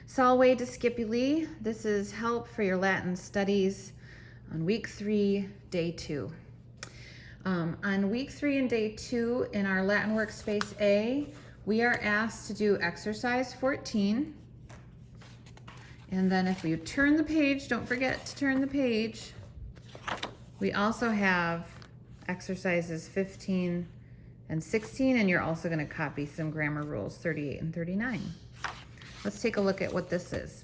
Salve discipuli. This is help for your Latin studies on week 3, day 2. On week 3 and day 2 in our Latin workspace A, we are asked to do exercise 14. And then if you turn the page, don't forget to turn the page. We also have exercises 15 and 16, and you're also going to copy some grammar rules 38 and 39. Let's take a look at what this is.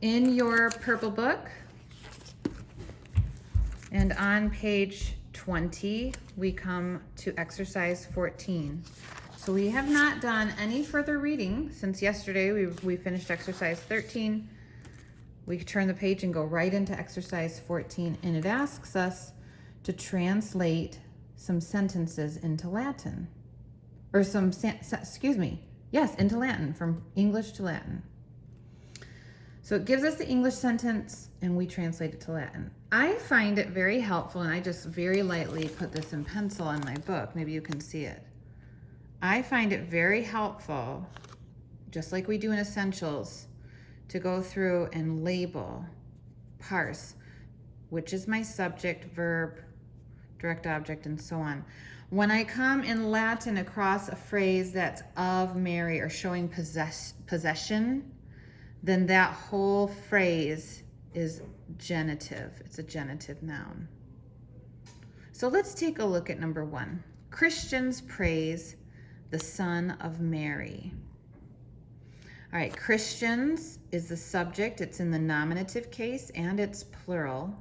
In your purple book and on page 20, we come to exercise 14. So we have not done any further reading since yesterday. We finished exercise 13. We turn the page and go right into exercise 14, and it asks us to translate some sentences into Latin. Or into Latin, from English to Latin. So it gives us the English sentence and we translate it to Latin. I find it very helpful, and I just very lightly put this in pencil on my book. Maybe you can see it. I find it very helpful, just like we do in Essentials, to go through and label, parse, which is my subject, verb, direct object, and so on. When I come in Latin across a phrase that's of Mary or showing possession, then that whole phrase is genitive. It's a genitive noun. So let's take a look at number 1. Christians praise the Son of Mary. All right, Christians is the subject. It's in the nominative case and it's plural.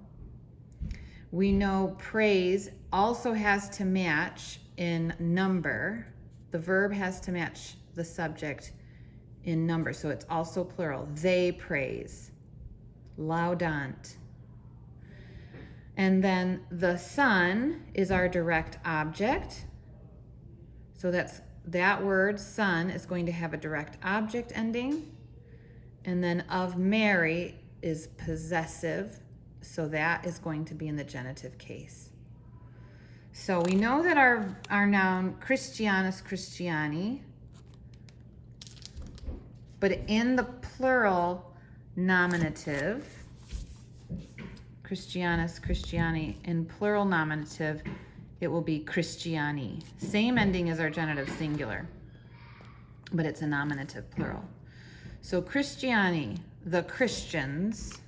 We know praise also has to match in number. The verb has to match the subject in number, so it's also plural. They praise. Laudant. And then the Son is our direct object. So that word, Son, is going to have a direct object ending. And then of Mary is possessive. So that is going to be in the genitive case. So we know that our noun Christianus Christiani, but in the plural nominative, Christianus Christiani, in plural nominative, it will be Christiani. Same ending as our genitive singular, but it's a nominative plural. So Christiani, the Christians,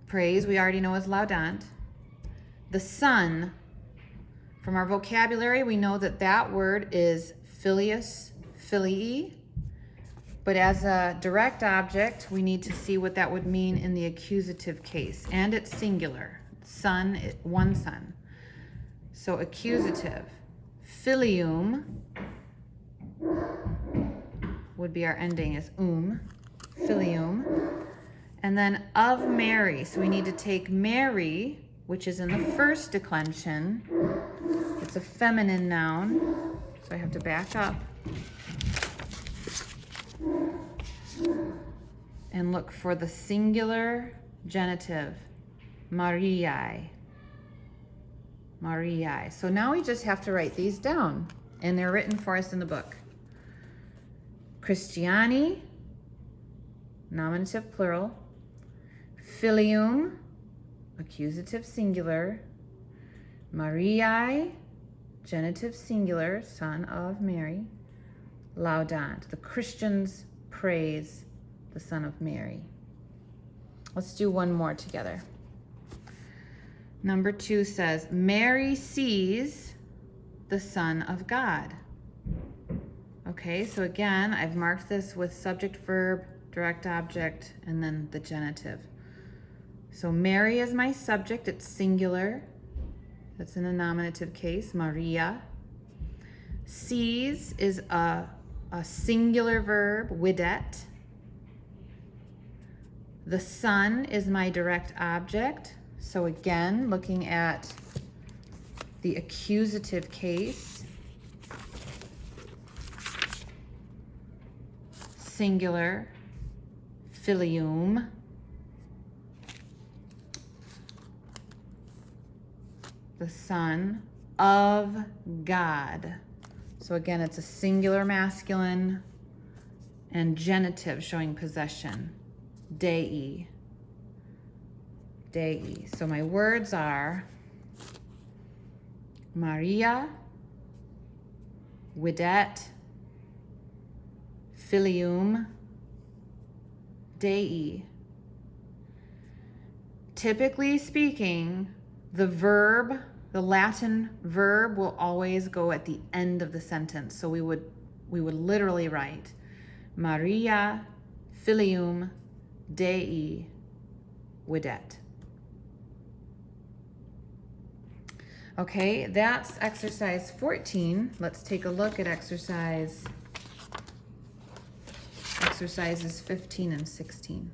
praise, we already know is laudant. The Son, from our vocabulary, we know that that word is filius, filii. But as a direct object, we need to see what that would mean in the accusative case. And it's singular. Son, one son. So accusative. Filium would be our ending is filium. And then of Mary. So we need to take Mary, which is in the first declension. It's a feminine noun. So I have to back up and look for the singular genitive, Mariae. Mariae. So now we just have to write these down, and they're written for us in the book. Christiani, nominative plural. Filium, accusative singular. Mariae, genitive singular, Son of Mary. Laudant, the Christians praise the Son of Mary. Let's do one more together. Number 2 says, Mary sees the Son of God. Okay, so again, I've marked this with subject, verb, direct object, and then the genitive. So Mary is my subject, it's singular. That's in a nominative case, Maria. Sees is a singular verb, videt. The Son is my direct object. So again, looking at the accusative case, singular, filium. The Son of God. So again, it's a singular masculine and genitive showing possession. Dei. Dei. So my words are Maria, Videt, Filium, Dei. Typically speaking, the verb, the Latin verb, will always go at the end of the sentence. So we would literally write Maria, Filium, Dei, Videt. Okay, that's exercise 14. Let's take a look at exercises 15 and 16.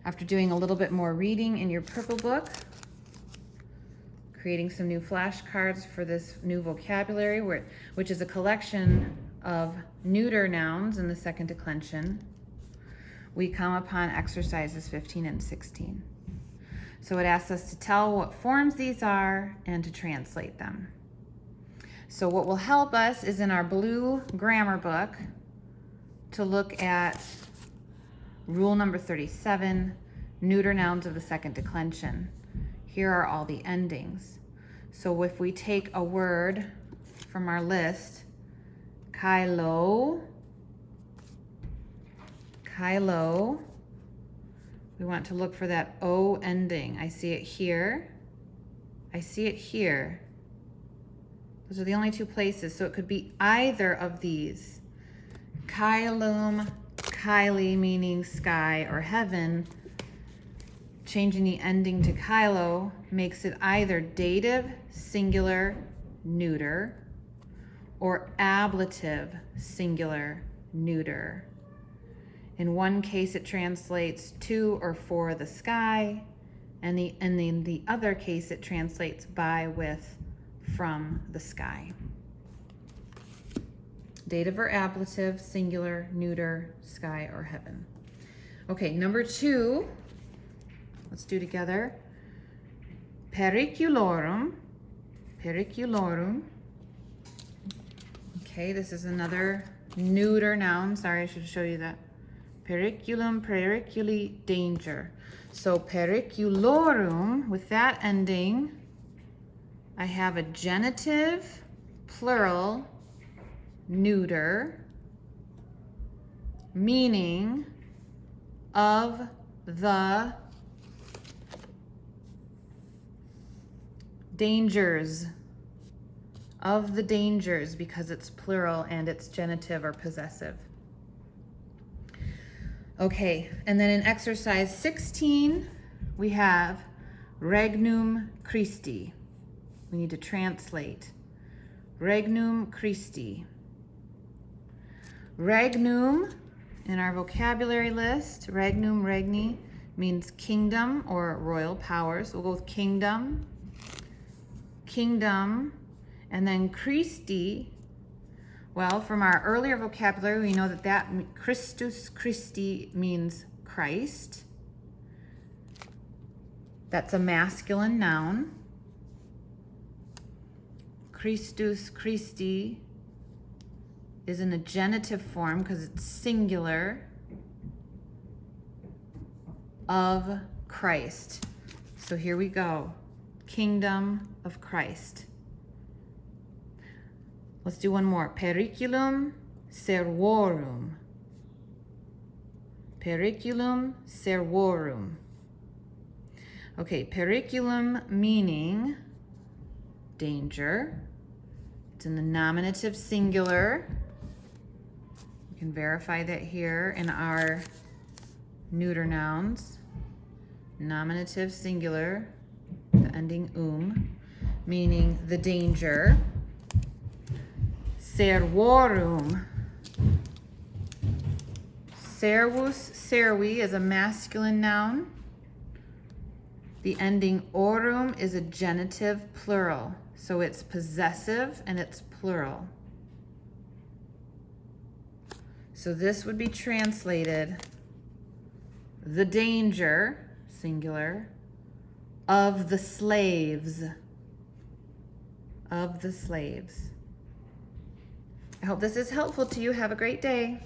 After doing a little bit more reading in your purple book, creating some new flashcards for this new vocabulary, which is a collection of neuter nouns in the second declension, we come upon exercises 15 and 16. So it asks us to tell what forms these are and to translate them. So what will help us is in our blue grammar book to look at rule number 37, neuter nouns of the second declension. Here are all the endings. So if we take a word from our list, Kylo, we want to look for that O ending. I see it here. I see it here. Those are the only two places. So it could be either of these. Kylum, Kylie, meaning sky or heaven. Changing the ending to Kylo makes it either dative, singular, neuter, or ablative, singular, neuter. In one case, it translates to or for the sky, and in the other case, it translates by, with, from the sky. Dative or ablative, singular, neuter, sky, or heaven. Okay, number 2, let's do together. Periculorum. Okay, this is another neuter noun. Sorry, I should show you that. Periculum, periculi, danger. So periculorum, with that ending, I have a genitive, plural, neuter, meaning of the dangers. Of the dangers, because it's plural and it's genitive or possessive. Okay, and then in exercise 16, we have regnum Christi. We need to translate. Regnum Christi. Regnum, in our vocabulary list, regnum, regni, means kingdom or royal power. So we'll go with kingdom, and then Christi. Well, from our earlier vocabulary, we know that Christus, Christi means Christ. That's a masculine noun. Christus, Christi is in a genitive form because it's singular, of Christ. So here we go. Kingdom of Christ. Let's do one more. Periculum servorum. Periculum servorum. Okay, periculum meaning danger. It's in the nominative singular. We can verify that here in our neuter nouns. Nominative singular, the ending meaning the danger. Servorum. Servus, servi is a masculine noun. The ending orum is a genitive plural. So it's possessive and it's plural. So this would be translated the danger, singular, of the slaves. of the slaves. I hope this is helpful to you. Have a great day.